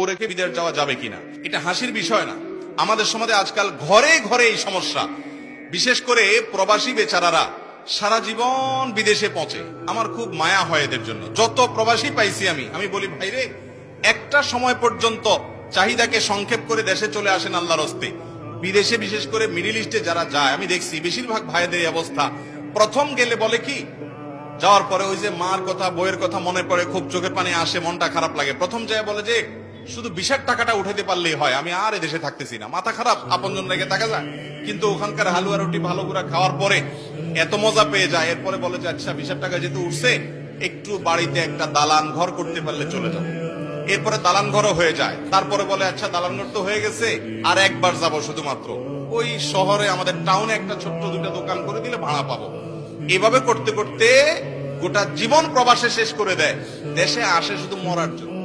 রেখে বিদেশ যাওয়া যাবে কিনা, এটা হাসির বিষয় না। আমাদের সমাজে আজকাল ঘরে ঘরে এই সমস্যা। বিশেষ করে প্রবাসী বেচারারা সারা জীবন বিদেশে পৌঁছে। আমার খুব মায়া হয় এদের জন্য। যত প্রবাসী পাইছি আমি বলি, ভাইরে একটা সময় পর্যন্ত চাহিদাকে সংক্ষেপ করে দেশে চলে আসেন আল্লাহর হস্তে। বিদেশে বিশেষ করে মিডিল ইস্টে যারা যায়, আমি দেখছি বেশিরভাগ ভাইদের এই অবস্থা। প্রথম গেলে বলে কি, যাওয়ার পরে ওই যে মার কথা বইয়ের কথা মনে পড়ে, খুব চোখের পানি আসে, মনটা খারাপ লাগে। প্রথম যায় বলে যে শুধু ভিসার টাকাটা উঠাইতে পারলেই হয়, আমি আর এদেশে থাকতেছি না। মাথা খারাপ, আপনজন রেখে থাকা যায়। কিন্তু ওখানকার হালুয়া রুটি ভালো করে খাওয়ার পরে এত মজা পেয়ে যায়, এরপরে বলে যে আচ্ছা ভিসার টাকা যেহেতু উঠছে, একটু বাড়িতে একটা দালান ঘর করতে পারলে চলে যাবো। এরপরে দালান ঘরও হয়ে যায়। তারপরে বলে আচ্ছা দালান ঘর তো হয়ে গেছে, আর একবার যাব শুধুমাত্র ওই শহরে আমাদের টাউনে একটা ছোট্ট দুটা দোকান করে দিলে ভাড়া পাবো। এভাবে করতে করতে গোটা জীবন প্রবাসে শেষ করে দেয়। দেশে আসে শুধু মরার জন্য।